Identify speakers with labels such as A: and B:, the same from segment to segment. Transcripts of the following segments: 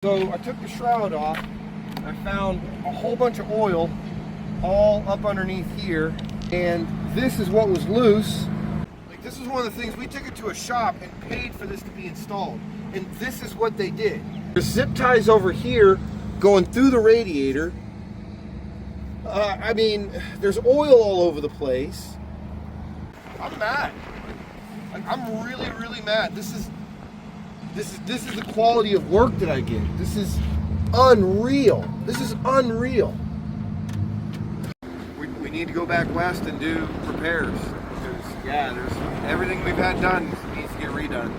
A: So I took the shroud off. I found a whole bunch of oil all up underneath here, and this is what was loose. Like, this is one of the things, we took it to a shop and paid for this to be installed, and this is what they did. There's zip ties over here going through the radiator. I mean, there's oil all over the place. I'm mad. I'm really, really mad. This is the quality of work that I get. This is unreal. This is unreal. We need to go back west and do repairs. Because, yeah, there's everything we've had done needs to get redone.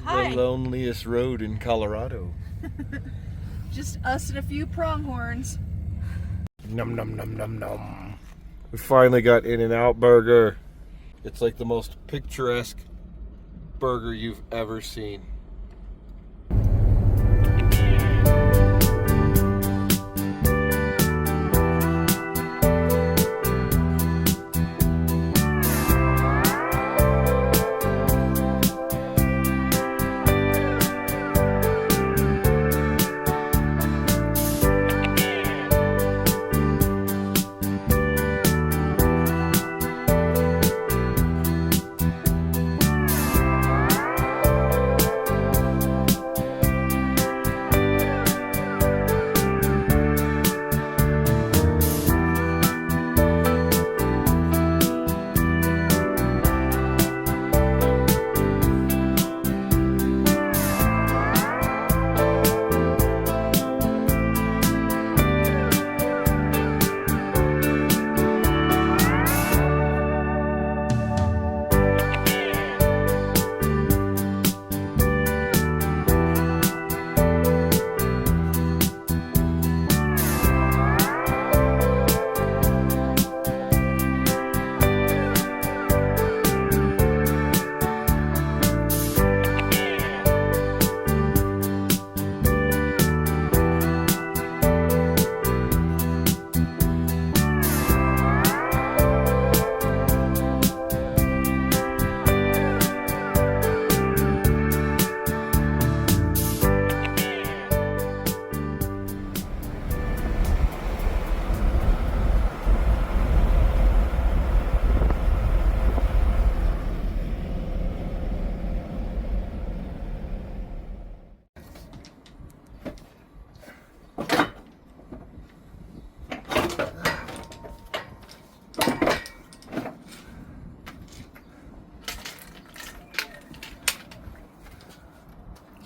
A: The loneliest road in Colorado.
B: Just us and a few pronghorns.
A: Num num num num num. We finally got In-N-Out Burger. It's like the most picturesque burger you've ever seen.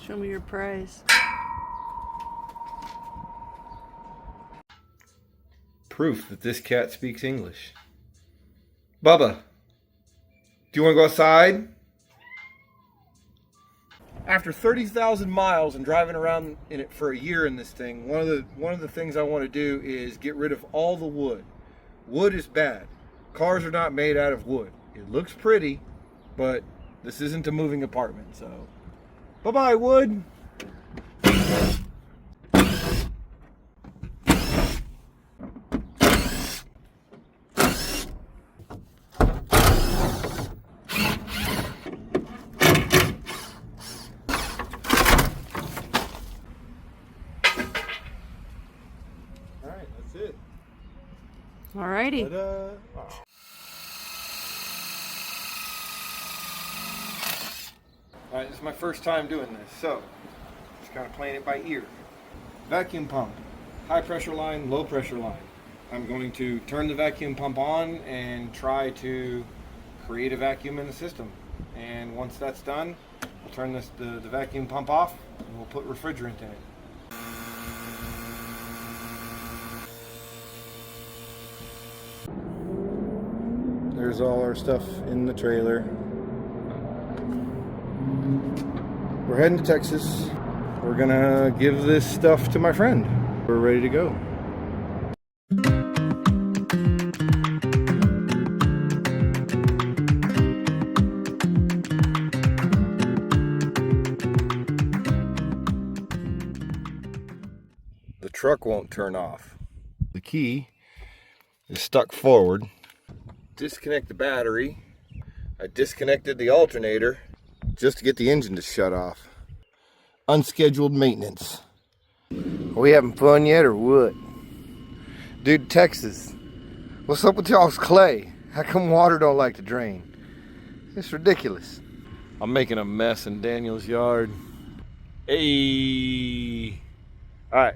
B: Show me your prize.
A: Proof that this cat speaks English. Bubba, do you want to go outside? After 30,000 miles and driving around in it for a year in this thing, one of the things I want to do is get rid of all the wood. Wood is bad. Cars are not made out of wood. It looks pretty, but this isn't a moving apartment, so bye-bye, wood. Alright, that's it.
B: Alrighty.
A: Ta-da. Alright, this is my first time doing this, so just kind of playing it by ear. Vacuum pump, high pressure line, low pressure line. I'm going to turn the vacuum pump on and try to create a vacuum in the system. And once that's done, we'll turn the vacuum pump off and we'll put refrigerant in it. There's all our stuff in the trailer. We're heading to Texas. We're gonna give this stuff to my friend. We're ready to go. The truck won't turn off. The key is stuck forward. Disconnect the battery. I disconnected the alternator just to get the engine to shut off. Unscheduled maintenance. Are we having fun yet or what? Dude, Texas. What's up with y'all's clay? How come water don't like to drain? It's ridiculous. I'm making a mess in Daniel's yard. Hey. Alright.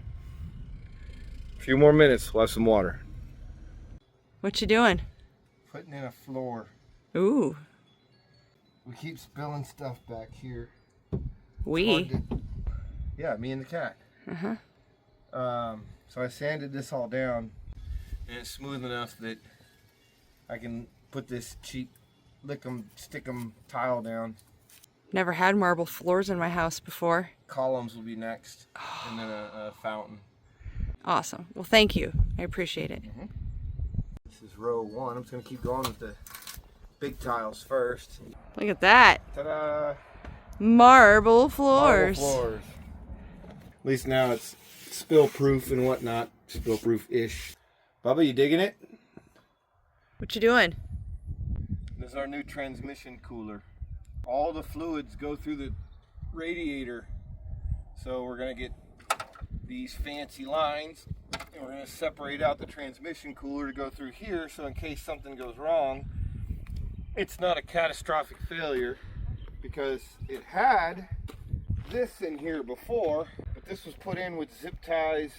A: A few more minutes, we'll have some water.
B: What you doing?
A: Putting in a floor.
B: Ooh.
A: We keep spilling stuff back here. Yeah, me and the cat. So I sanded this all down, and it's smooth enough that I can put this cheap lick 'em, stick 'em tile down.
B: Never had marble floors in my house before.
A: Columns will be next, and then a fountain.
B: Awesome. Well, thank you. I appreciate it.
A: This is row 1. I'm just going to keep going with the big tiles first.
B: Look at that.
A: Ta-da!
B: Marble floors.
A: Marble floors. At least now it's spill-proof and whatnot. Spill-proof-ish. Bubba, you digging it?
B: What you doing?
A: This is our new transmission cooler. All the fluids go through the radiator. So we're going to get these fancy lines, and we're going to separate out the transmission cooler to go through here, so in case something goes wrong, it's not a catastrophic failure, because it had this in here before, but this was put in with zip ties.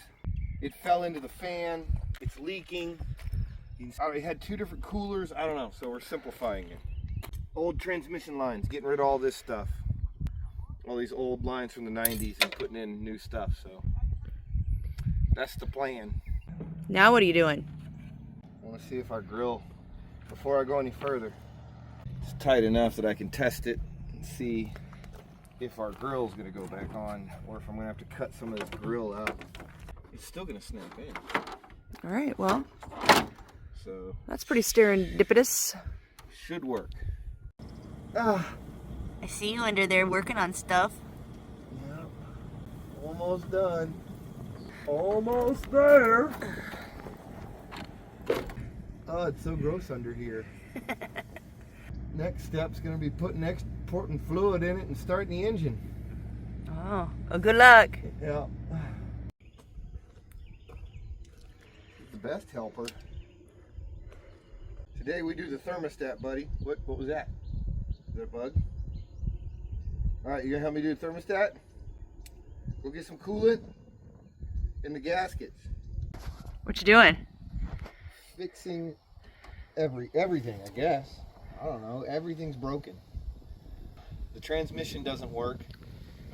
A: It fell into the fan. It's leaking. It had 2 different coolers. I don't know, so we're simplifying it. Old transmission lines, getting rid of all this stuff. All these old lines from the 90s and putting in new stuff, so that's the plan.
B: Now what are you doing?
A: I want to see if our grill, before I go any further, it's tight enough that I can test it and see if our grill's going to go back on, or if I'm going to have to cut some of this grill out. It's still going to snap in.
B: All right, well,
A: So
B: that's pretty serendipitous.
A: should work.
B: I see you under there working on stuff.
A: Yep. Almost done. Almost there. Oh, it's so gross under here. Next step's gonna be putting fluid in it and starting the engine.
B: Oh, well, good luck.
A: Yeah. The best helper. Today we do the thermostat, buddy. What was that? Is that a bug? Alright, you gonna help me do the thermostat? Go get some coolant in the gaskets.
B: What you doing?
A: Fixing everything, I guess. I don't know. Everything's broken. The transmission doesn't work.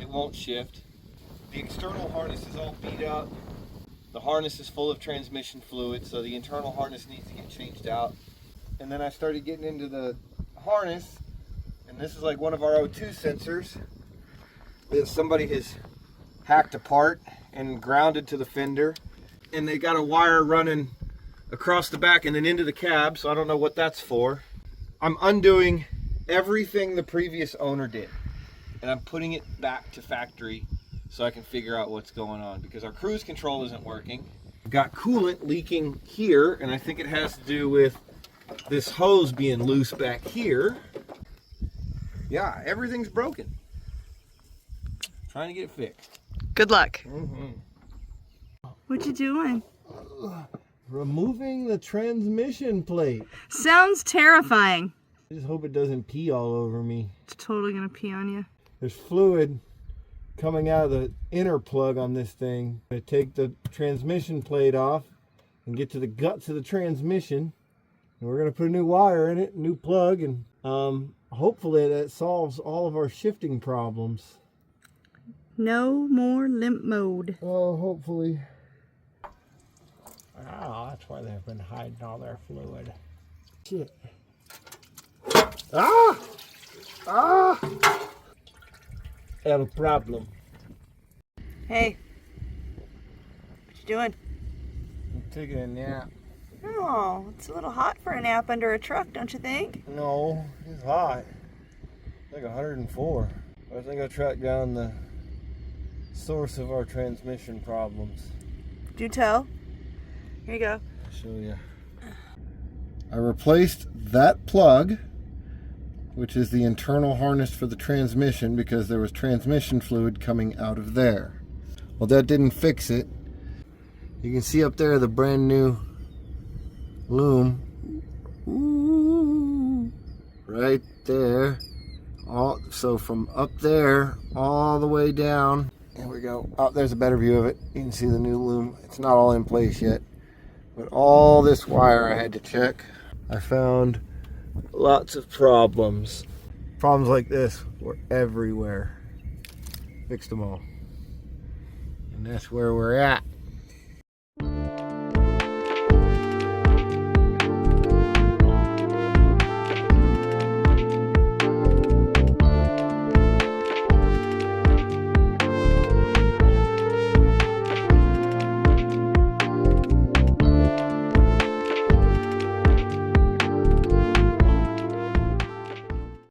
A: It won't shift. The external harness is all beat up. The harness is full of transmission fluid, so the internal harness needs to get changed out. And then I started getting into the harness, and this is like one of our O2 sensors that somebody has hacked apart and grounded to the fender. And they got a wire running across the back and then into the cab, so I don't know what that's for. I'm undoing everything the previous owner did, and I'm putting it back to factory so I can figure out what's going on, because our cruise control isn't working. I've got coolant leaking here, and I think it has to do with this hose being loose back here. Yeah, everything's broken. Trying to get it fixed.
B: Good luck.
A: Mm-hmm.
B: What you doing?
A: Removing the transmission plate.
B: Sounds terrifying.
A: I just hope it doesn't pee all over me.
B: It's totally gonna pee on you.
A: There's fluid coming out of the inner plug on this thing. I take the transmission plate off and get to the guts of the transmission. And we're gonna put a new wire in it, new plug, and hopefully that solves all of our shifting problems.
B: No more limp mode.
A: Oh, hopefully. Oh, that's why they've been hiding all their fluid. Shit. Ah! Ah! Have a problem.
B: Hey. What you doing?
A: I'm taking a nap.
B: Oh, it's a little hot for a nap under a truck, don't you think?
A: No, it's hot. Like 104. I think I tracked down the source of our transmission problems.
B: Do tell. Here you go.
A: I'll show you. I replaced that plug, which is the internal harness for the transmission, because there was transmission fluid coming out of there. Well, that didn't fix it. You can see up there the brand new loom. Ooh, right there. So from up there all the way down. Here we go. Oh, there's a better view of it. You can see the new loom. It's not all in place yet, but all this wire I had to check. I found lots of problems. Problems like this were everywhere. Fixed them all. And that's where we're at.